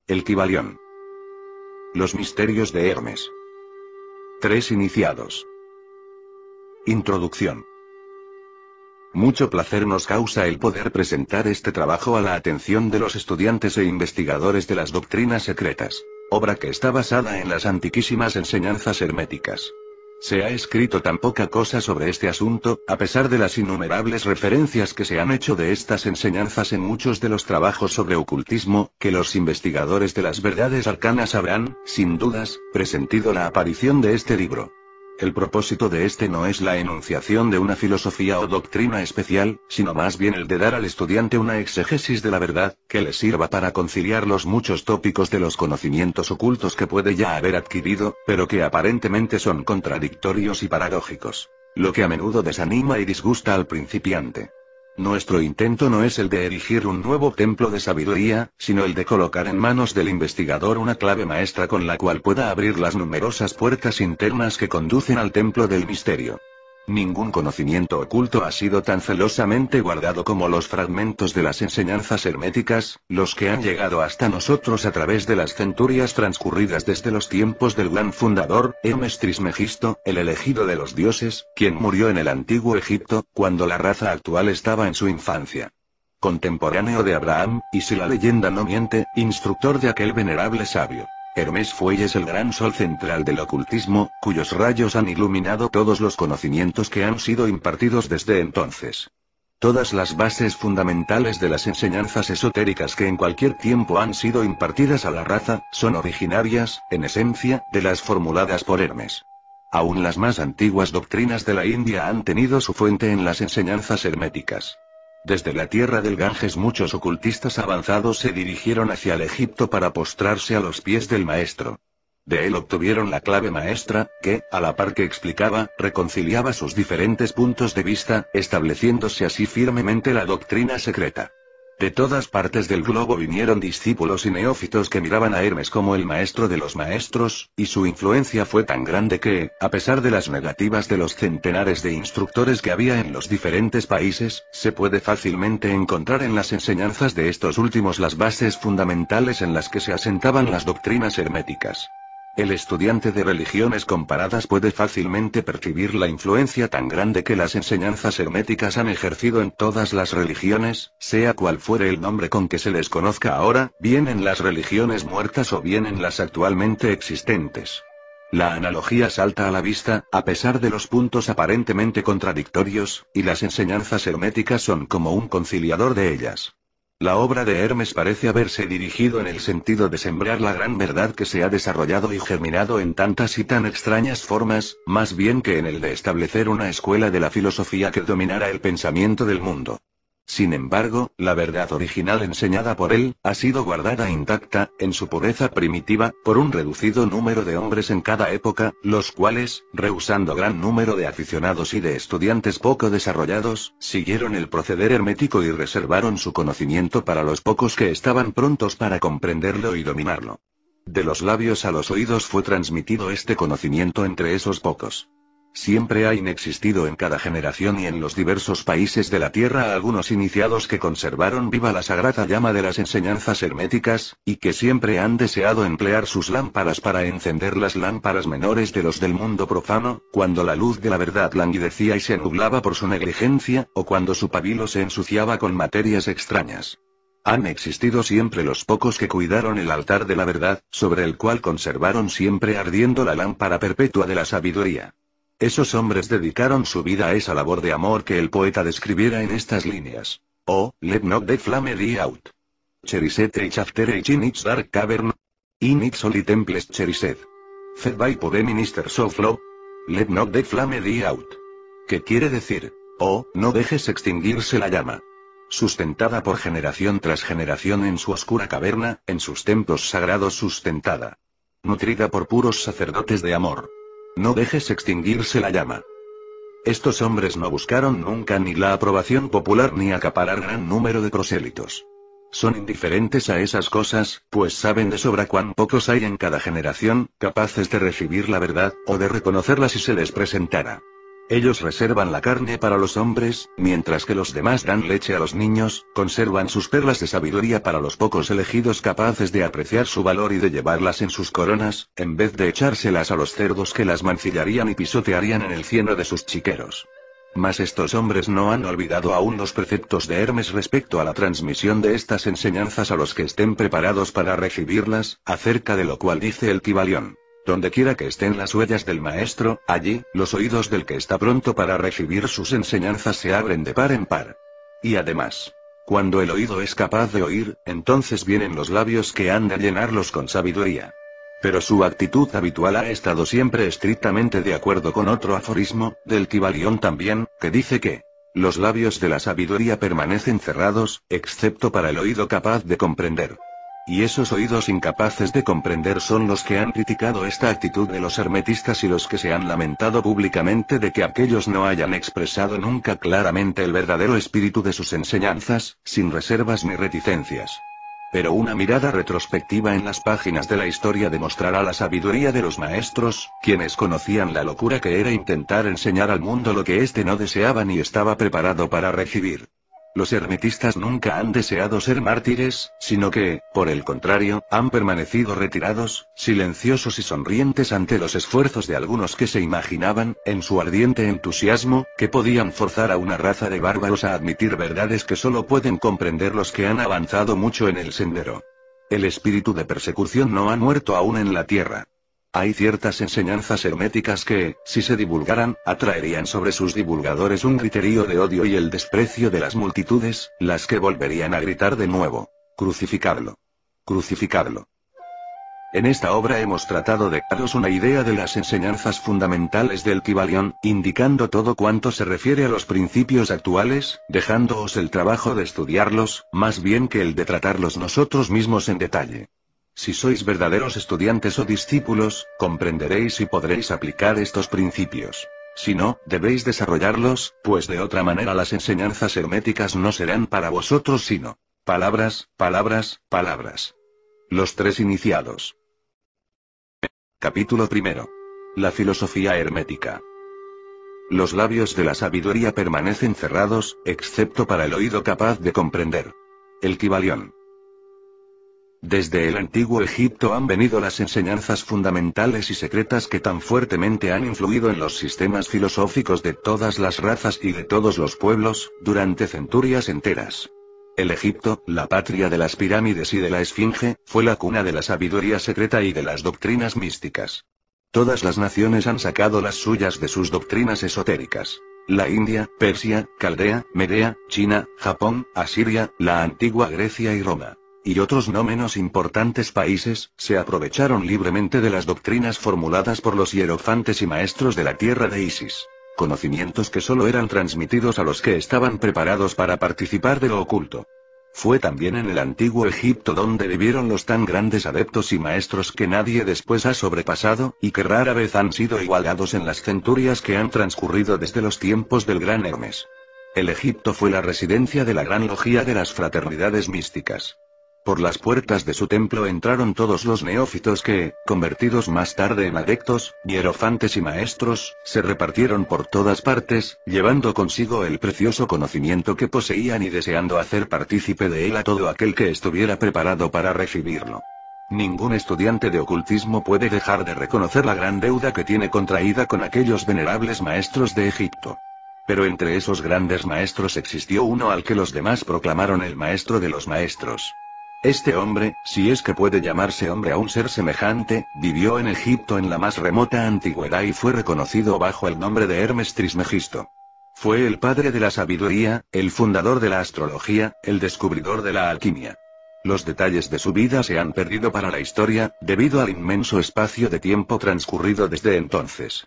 El Kybalión. Los misterios de Hermes. 3 iniciados. Introducción. Mucho placer nos causa el poder presentar este trabajo a la atención de los estudiantes e investigadores de las doctrinas secretas, obra que está basada en las antiquísimas enseñanzas herméticas. Se ha escrito tan poca cosa sobre este asunto, a pesar de las innumerables referencias que se han hecho de estas enseñanzas en muchos de los trabajos sobre ocultismo, que los investigadores de las verdades arcanas habrán, sin dudas, presentido la aparición de este libro. El propósito de este no es la enunciación de una filosofía o doctrina especial, sino más bien el de dar al estudiante una exégesis de la verdad, que le sirva para conciliar los muchos tópicos de los conocimientos ocultos que puede ya haber adquirido, pero que aparentemente son contradictorios y paradójicos, lo que a menudo desanima y disgusta al principiante. Nuestro intento no es el de erigir un nuevo templo de sabiduría, sino el de colocar en manos del investigador una clave maestra con la cual pueda abrir las numerosas puertas internas que conducen al templo del misterio. Ningún conocimiento oculto ha sido tan celosamente guardado como los fragmentos de las enseñanzas herméticas, los que han llegado hasta nosotros a través de las centurias transcurridas desde los tiempos del gran fundador, Hermes Trismegisto, el elegido de los dioses, quien murió en el antiguo Egipto, cuando la raza actual estaba en su infancia. Contemporáneo de Abraham, y si la leyenda no miente, instructor de aquel venerable sabio. Hermes fue y es el gran sol central del ocultismo, cuyos rayos han iluminado todos los conocimientos que han sido impartidos desde entonces. Todas las bases fundamentales de las enseñanzas esotéricas que en cualquier tiempo han sido impartidas a la raza, son originarias, en esencia, de las formuladas por Hermes. Aún las más antiguas doctrinas de la India han tenido su fuente en las enseñanzas herméticas. Desde la tierra del Ganges muchos ocultistas avanzados se dirigieron hacia el Egipto para postrarse a los pies del maestro. De él obtuvieron la clave maestra, que, a la par que explicaba, reconciliaba sus diferentes puntos de vista, estableciéndose así firmemente la doctrina secreta. De todas partes del globo vinieron discípulos y neófitos que miraban a Hermes como el maestro de los maestros, y su influencia fue tan grande que, a pesar de las negativas de los centenares de instructores que había en los diferentes países, se puede fácilmente encontrar en las enseñanzas de estos últimos las bases fundamentales en las que se asentaban las doctrinas herméticas. El estudiante de religiones comparadas puede fácilmente percibir la influencia tan grande que las enseñanzas herméticas han ejercido en todas las religiones, sea cual fuere el nombre con que se les conozca ahora, bien en las religiones muertas o bien en las actualmente existentes. La analogía salta a la vista, a pesar de los puntos aparentemente contradictorios, y las enseñanzas herméticas son como un conciliador de ellas. La obra de Hermes parece haberse dirigido en el sentido de sembrar la gran verdad que se ha desarrollado y germinado en tantas y tan extrañas formas, más bien que en el de establecer una escuela de la filosofía que dominara el pensamiento del mundo. Sin embargo, la verdad original enseñada por él, ha sido guardada intacta, en su pureza primitiva, por un reducido número de hombres en cada época, los cuales, rehusando gran número de aficionados y de estudiantes poco desarrollados, siguieron el proceder hermético y reservaron su conocimiento para los pocos que estaban prontos para comprenderlo y dominarlo. De los labios a los oídos fue transmitido este conocimiento entre esos pocos. Siempre han existido en cada generación y en los diversos países de la Tierra algunos iniciados que conservaron viva la sagrada llama de las enseñanzas herméticas, y que siempre han deseado emplear sus lámparas para encender las lámparas menores de los del mundo profano, cuando la luz de la verdad languidecía y se nublaba por su negligencia, o cuando su pabilo se ensuciaba con materias extrañas. Han existido siempre los pocos que cuidaron el altar de la verdad, sobre el cual conservaron siempre ardiendo la lámpara perpetua de la sabiduría. Esos hombres dedicaron su vida a esa labor de amor que el poeta describiera en estas líneas. Oh, let not the flame die out. Cherised each after each in its dark cavern. In its holy temples cherised. Fed by the ministers of law. Let not the flame die out. ¿Qué quiere decir? Oh, no dejes extinguirse la llama. Sustentada por generación tras generación en su oscura caverna, en sus templos sagrados sustentada. Nutrida por puros sacerdotes de amor. No dejes extinguirse la llama. Estos hombres no buscaron nunca ni la aprobación popular ni acaparar gran número de prosélitos. Son indiferentes a esas cosas, pues saben de sobra cuán pocos hay en cada generación, capaces de recibir la verdad, o de reconocerla si se les presentara. Ellos reservan la carne para los hombres, mientras que los demás dan leche a los niños, conservan sus perlas de sabiduría para los pocos elegidos capaces de apreciar su valor y de llevarlas en sus coronas, en vez de echárselas a los cerdos que las mancillarían y pisotearían en el cieno de sus chiqueros. Mas estos hombres no han olvidado aún los preceptos de Hermes respecto a la transmisión de estas enseñanzas a los que estén preparados para recibirlas, acerca de lo cual dice el Kybalión. Donde quiera que estén las huellas del maestro, allí, los oídos del que está pronto para recibir sus enseñanzas se abren de par en par. Y además, cuando el oído es capaz de oír, entonces vienen los labios que han de llenarlos con sabiduría. Pero su actitud habitual ha estado siempre estrictamente de acuerdo con otro aforismo, del Kybalión también, que dice que los labios de la sabiduría permanecen cerrados, excepto para el oído capaz de comprender. Y esos oídos incapaces de comprender son los que han criticado esta actitud de los hermetistas y los que se han lamentado públicamente de que aquellos no hayan expresado nunca claramente el verdadero espíritu de sus enseñanzas, sin reservas ni reticencias. Pero una mirada retrospectiva en las páginas de la historia demostrará la sabiduría de los maestros, quienes conocían la locura que era intentar enseñar al mundo lo que éste no deseaba ni estaba preparado para recibir. Los hermetistas nunca han deseado ser mártires, sino que, por el contrario, han permanecido retirados, silenciosos y sonrientes ante los esfuerzos de algunos que se imaginaban, en su ardiente entusiasmo, que podían forzar a una raza de bárbaros a admitir verdades que solo pueden comprender los que han avanzado mucho en el sendero. El espíritu de persecución no ha muerto aún en la tierra. Hay ciertas enseñanzas herméticas que, si se divulgaran, atraerían sobre sus divulgadores un griterío de odio y el desprecio de las multitudes, las que volverían a gritar de nuevo: «Crucificadlo. Crucificadlo». En esta obra hemos tratado de daros una idea de las enseñanzas fundamentales del Kybalión, indicando todo cuanto se refiere a los principios actuales, dejándoos el trabajo de estudiarlos, más bien que el de tratarlos nosotros mismos en detalle. Si sois verdaderos estudiantes o discípulos, comprenderéis y podréis aplicar estos principios. Si no, debéis desarrollarlos, pues de otra manera las enseñanzas herméticas no serán para vosotros sino palabras, palabras, palabras. Los tres iniciados. Capítulo primero. La filosofía hermética. Los labios de la sabiduría permanecen cerrados, excepto para el oído capaz de comprender. El Kybalión. Desde el antiguo Egipto han venido las enseñanzas fundamentales y secretas que tan fuertemente han influido en los sistemas filosóficos de todas las razas y de todos los pueblos, durante centurias enteras. El Egipto, la patria de las pirámides y de la Esfinge, fue la cuna de la sabiduría secreta y de las doctrinas místicas. Todas las naciones han sacado las suyas de sus doctrinas esotéricas. La India, Persia, Caldea, Medea, China, Japón, Asiria, la antigua Grecia y Roma, y otros no menos importantes países, se aprovecharon libremente de las doctrinas formuladas por los hierofantes y maestros de la tierra de Isis. Conocimientos que solo eran transmitidos a los que estaban preparados para participar de lo oculto. Fue también en el antiguo Egipto donde vivieron los tan grandes adeptos y maestros que nadie después ha sobrepasado, y que rara vez han sido igualados en las centurias que han transcurrido desde los tiempos del gran Hermes. El Egipto fue la residencia de la gran logía de las fraternidades místicas. Por las puertas de su templo entraron todos los neófitos que, convertidos más tarde en adeptos, hierofantes y maestros, se repartieron por todas partes, llevando consigo el precioso conocimiento que poseían y deseando hacer partícipe de él a todo aquel que estuviera preparado para recibirlo. Ningún estudiante de ocultismo puede dejar de reconocer la gran deuda que tiene contraída con aquellos venerables maestros de Egipto. Pero entre esos grandes maestros existió uno al que los demás proclamaron el maestro de los maestros. Este hombre, si es que puede llamarse hombre a un ser semejante, vivió en Egipto en la más remota antigüedad y fue reconocido bajo el nombre de Hermes Trismegisto. Fue el padre de la sabiduría, el fundador de la astrología, el descubridor de la alquimia. Los detalles de su vida se han perdido para la historia, debido al inmenso espacio de tiempo transcurrido desde entonces.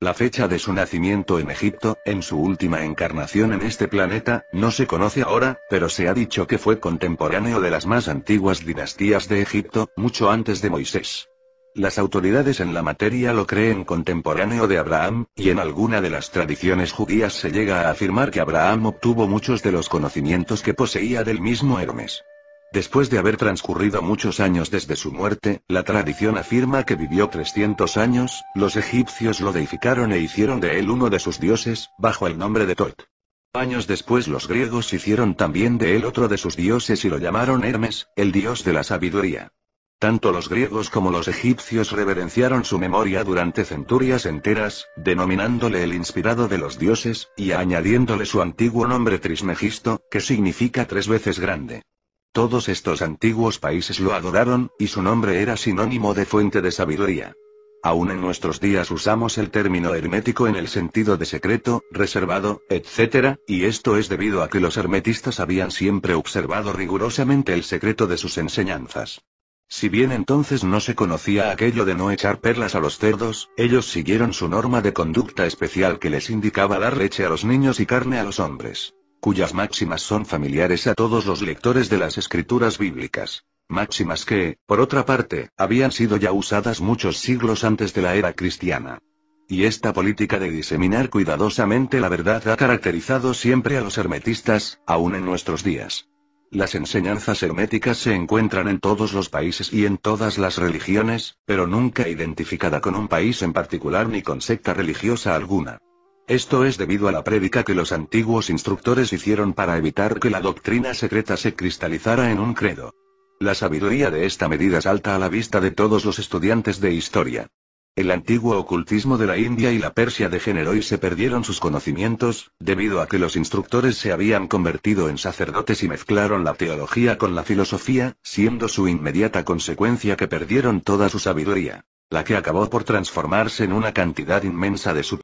La fecha de su nacimiento en Egipto, en su última encarnación en este planeta, no se conoce ahora, pero se ha dicho que fue contemporáneo de las más antiguas dinastías de Egipto, mucho antes de Moisés. Las autoridades en la materia lo creen contemporáneo de Abraham, y en alguna de las tradiciones judías se llega a afirmar que Abraham obtuvo muchos de los conocimientos que poseía del mismo Hermes. Después de haber transcurrido muchos años desde su muerte, la tradición afirma que vivió 300 años, los egipcios lo deificaron e hicieron de él uno de sus dioses, bajo el nombre de Tot. Años después los griegos hicieron también de él otro de sus dioses y lo llamaron Hermes, el dios de la sabiduría. Tanto los griegos como los egipcios reverenciaron su memoria durante centurias enteras, denominándole el inspirado de los dioses, y añadiéndole su antiguo nombre Trismegisto, que significa 3 veces grande. Todos estos antiguos países lo adoraron, y su nombre era sinónimo de fuente de sabiduría. Aún en nuestros días usamos el término hermético en el sentido de secreto, reservado, etc., y esto es debido a que los hermetistas habían siempre observado rigurosamente el secreto de sus enseñanzas. Si bien entonces no se conocía aquello de no echar perlas a los cerdos, ellos siguieron su norma de conducta especial que les indicaba dar leche a los niños y carne a los hombres, cuyas máximas son familiares a todos los lectores de las escrituras bíblicas. Máximas que, por otra parte, habían sido ya usadas muchos siglos antes de la era cristiana. Y esta política de diseminar cuidadosamente la verdad ha caracterizado siempre a los hermetistas, aún en nuestros días. Las enseñanzas herméticas se encuentran en todos los países y en todas las religiones, pero nunca identificada con un país en particular ni con secta religiosa alguna. Esto es debido a la prédica que los antiguos instructores hicieron para evitar que la doctrina secreta se cristalizara en un credo. La sabiduría de esta medida salta a la vista de todos los estudiantes de historia. El antiguo ocultismo de la India y la Persia degeneró y se perdieron sus conocimientos, debido a que los instructores se habían convertido en sacerdotes y mezclaron la teología con la filosofía, siendo su inmediata consecuencia que perdieron toda su sabiduría, la que acabó por transformarse en una cantidad inmensa de